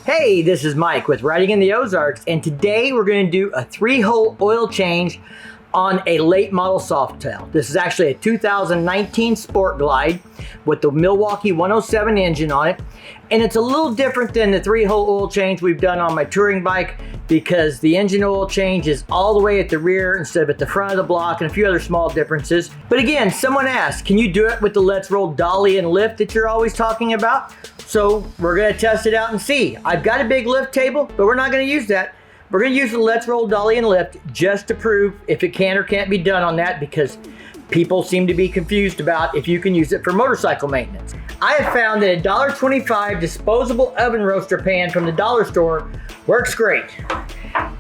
Hey, this is Mike with Riding in the Ozarks, and today we're going to do a 3-hole oil change on a late model Softail. This is actually a 2019 Sport Glide with the Milwaukee 107 engine on it, and it's a little different than the 3-hole oil change we've done on my touring bike because the engine oil change is all the way at the rear instead of at the front of the block, and a few other small differences. But again, someone asked, can you do it with the Let's Roll dolly and lift that you're always talking about? So we're gonna test it out and see. I've got a big lift table, but we're not gonna use that. We're gonna use the Let's Roll dolly and lift just to prove if it can or can't be done on that, because people seem to be confused about if you can use it for motorcycle maintenance. I have found that a $1.25 disposable oven roaster pan from the dollar store works great.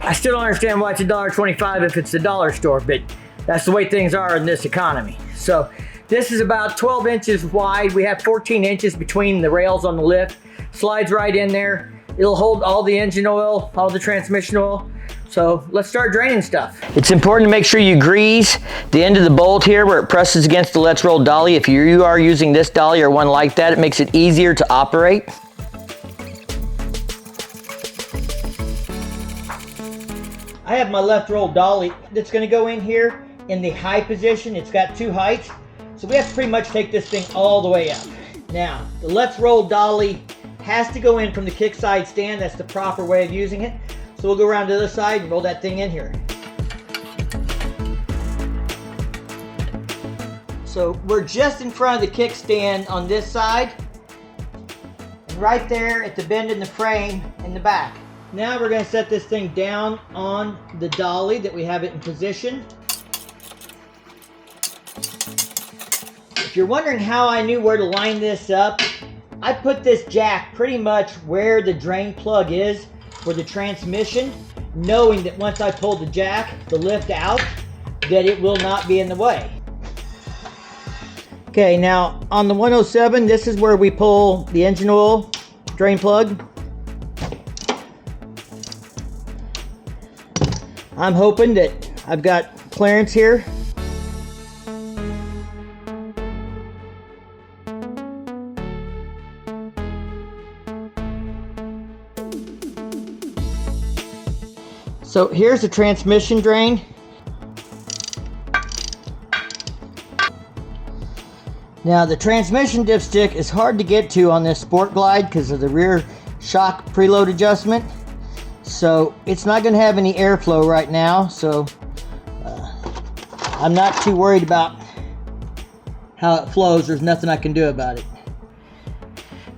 I still don't understand why it's a $1.25 if it's the dollar store, but that's the way things are in this economy. So this is about 12 inches wide. We have 14 inches between the rails on the lift. Slides right in there. It'll hold all the engine oil, all the transmission oil. So let's start draining stuff. It's important to make sure you grease the end of the bolt here where it presses against the Let's Roll dolly. If you are using this dolly or one like that, it makes it easier to operate. I have my left roll dolly that's gonna go in here in the high position. It's got two heights. So we have to pretty much take this thing all the way up. Now, the Let's Roll dolly has to go in from the kickside stand. That's the proper way of using it. So we'll go around to the other side and roll that thing in here. So we're just in front of the kickstand on this side, and right there at the bend in the frame in the back. Now we're going to set this thing down on the dolly that we have it in position. If you're wondering how I knew where to line this up, I put this jack pretty much where the drain plug is for the transmission, knowing that once I pull the jack, the lift out, that it will not be in the way. Okay, now on the 107, this is where we pull the engine oil drain plug. I'm hoping that I've got clearance here. So here's the transmission drain. Now the transmission dipstick is hard to get to on this Sport Glide because of the rear shock preload adjustment. So it's not going to have any airflow right now. So I'm not too worried about how it flows. There's nothing I can do about it.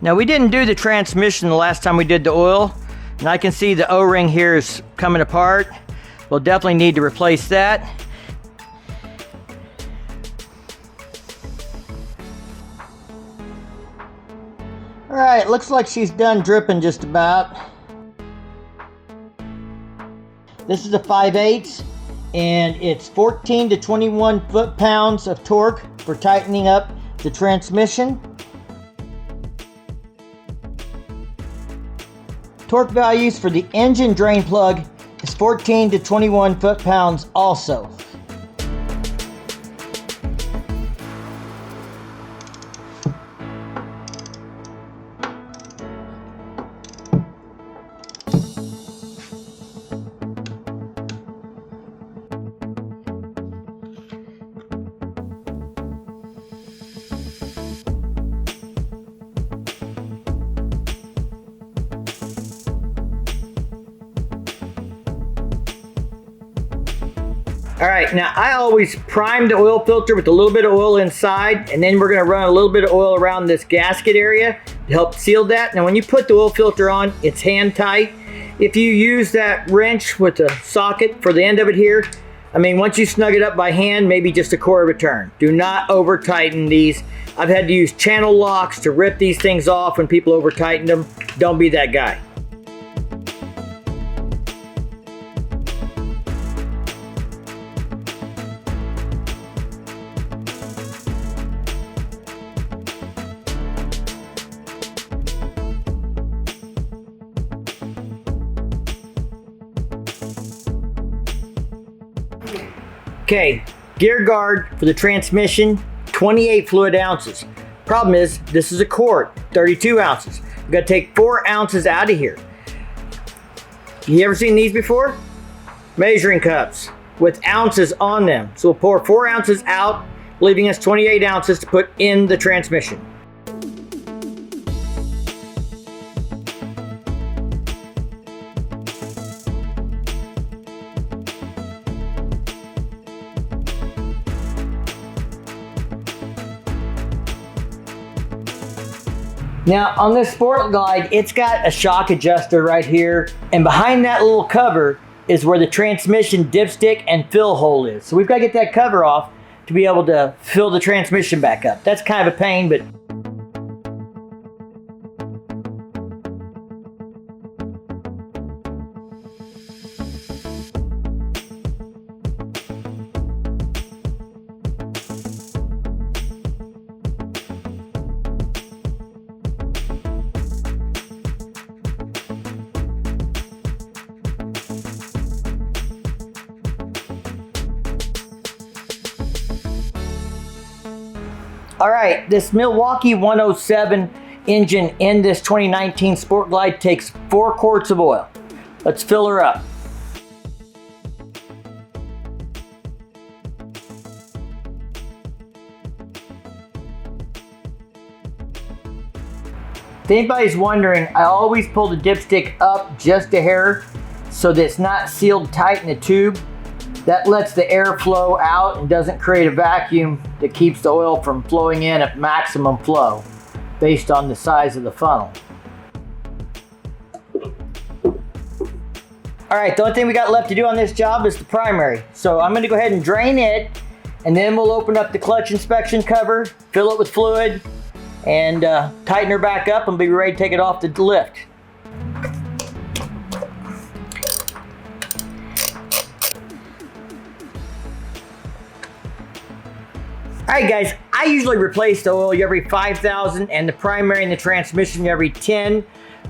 Now we didn't do the transmission the last time we did the oil. And I can see the O-ring here is coming apart. We'll definitely need to replace that. All right, looks like she's done dripping just about. This is a 5/8, and it's 14 to 21 foot-pounds of torque for tightening up the transmission. Torque values for the engine drain plug is 14 to 21 foot-pounds also. All right, now I always prime the oil filter with a little bit of oil inside, and then we're gonna run a little bit of oil around this gasket area to help seal that. Now when you put the oil filter on, it's hand tight. If you use that wrench with the socket for the end of it here, I mean, once you snug it up by hand, maybe just a quarter of a turn. Do not over tighten these. I've had to use channel locks to rip these things off when people over tighten them. Don't be that guy. Okay, gear guard for the transmission, 28 fluid ounces. Problem is, this is a quart, 32 ounces. We've got to take 4 ounces out of here. You ever seen these before? Measuring cups with ounces on them. So we'll pour 4 ounces out, leaving us 28 ounces to put in the transmission. Now on this Sport Glide, it's got a shock adjuster right here, and behind that little cover is where the transmission dipstick and fill hole is. So we've got to get that cover off to be able to fill the transmission back up. That's kind of a pain, but all right, this Milwaukee 107 engine in this 2019 Sport Glide takes 4 quarts of oil. Let's fill her up. If anybody's wondering, I always pull the dipstick up just a hair so that it's not sealed tight in the tube. That lets the air flow out and doesn't create a vacuum that keeps the oil from flowing in at maximum flow based on the size of the funnel. All right, the only thing we got left to do on this job is the primary. So I'm gonna go ahead and drain it, and then we'll open up the clutch inspection cover, fill it with fluid, and tighten her back up and be ready to take it off the lift. All right guys, I usually replace the oil every 5,000 and the primary and the transmission every 10,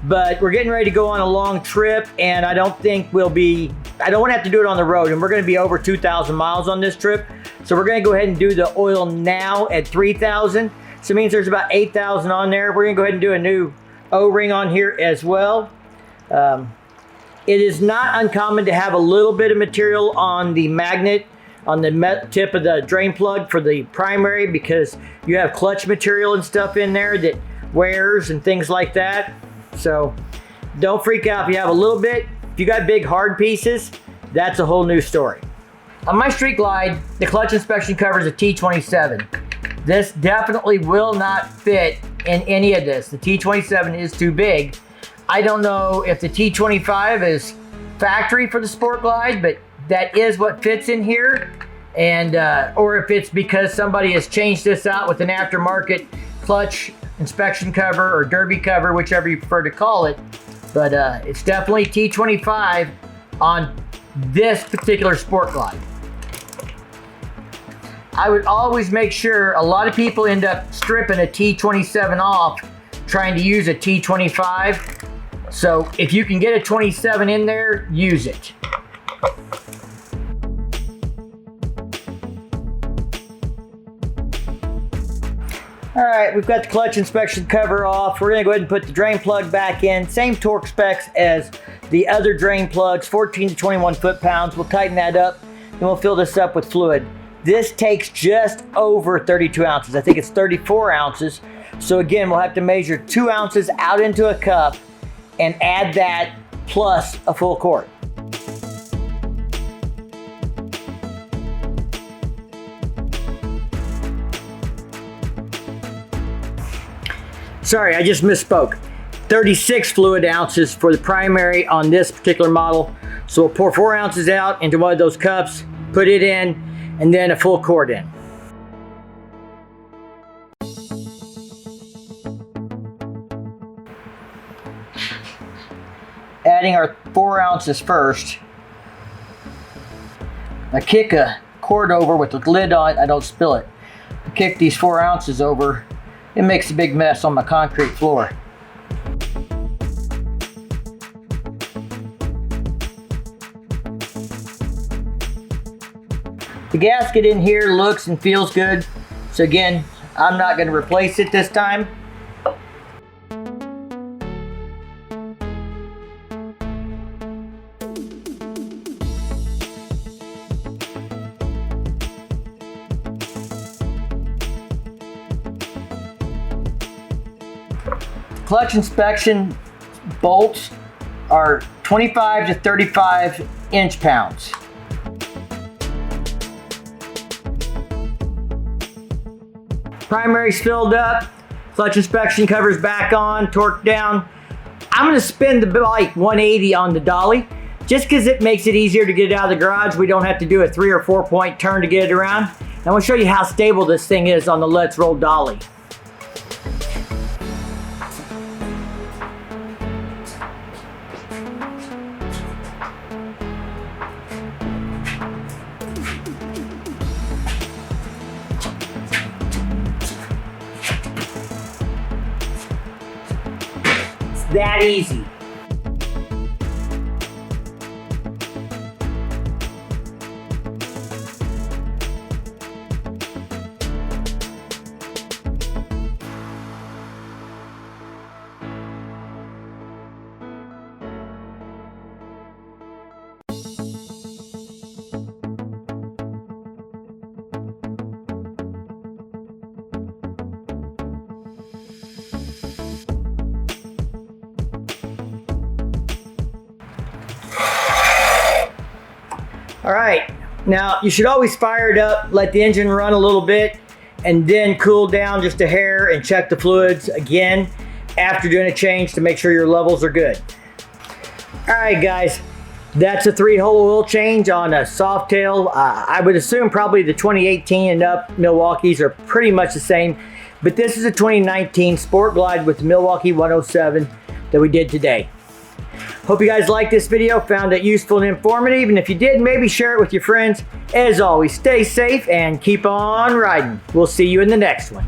but we're getting ready to go on a long trip and I don't want to have to do it on the road, and we're going to be over 2,000 miles on this trip. So we're going to go ahead and do the oil now at 3,000. So it means there's about 8,000 on there. We're going to go ahead and do a new O-ring on here as well. It is not uncommon to have a little bit of material on the magnet on the tip of the drain plug for the primary, because you have clutch material and stuff in there that wears and things like that. So don't freak out if you have a little bit. If you got big hard pieces, that's a whole new story. On my Street Glide, the clutch inspection cover is a T27. This definitely will not fit in any of this. The T27 is too big. I don't know if the T25 is factory for the Sport Glide, but that is what fits in here, and or if it's because somebody has changed this out with an aftermarket clutch inspection cover or derby cover, whichever you prefer to call it. But it's definitely T25 on this particular Sport Glide. I would always make sure, a lot of people end up stripping a T27 off trying to use a T25. So if you can get a 27 in there, use it. All right, we've got the clutch inspection cover off. We're gonna go ahead and put the drain plug back in. Same torque specs as the other drain plugs, 14 to 21 foot-pounds. We'll tighten that up, and we'll fill this up with fluid. This takes just over 32 ounces. I think it's 34 ounces. So again, we'll have to measure 2 ounces out into a cup and add that plus a full quart. Sorry, I just misspoke. 36 fluid ounces for the primary on this particular model. So we'll pour 4 ounces out into one of those cups, put it in, and then a full quart in. Adding our 4 ounces first. I kick a quart over with the lid on, I don't spill it. I kick these 4 ounces over. It makes a big mess on my concrete floor. The gasket in here looks and feels good. So again, I'm not going to replace it this time. clutch inspection bolts are 25 to 35 inch-pounds. Primary's filled up, clutch inspection covers back on, torque down. I'm gonna spin the bike 180 on the dolly, just because it makes it easier to get it out of the garage. We don't have to do a 3 or 4 point turn to get it around. And I'm gonna show you how stable this thing is on the Let's Roll dolly. It's that easy. All right, now you should always fire it up, let the engine run a little bit, and then cool down just a hair and check the fluids again after doing a change to make sure your levels are good. All right, guys, that's a 3-hole oil change on a Softail. I would assume probably the 2018 and up Milwaukees are pretty much the same, but this is a 2019 Sport Glide with the Milwaukee 107 that we did today. Hope you guys liked this video, found it useful and informative, and if you did, maybe share it with your friends. As always, stay safe and keep on riding. We'll see you in the next one.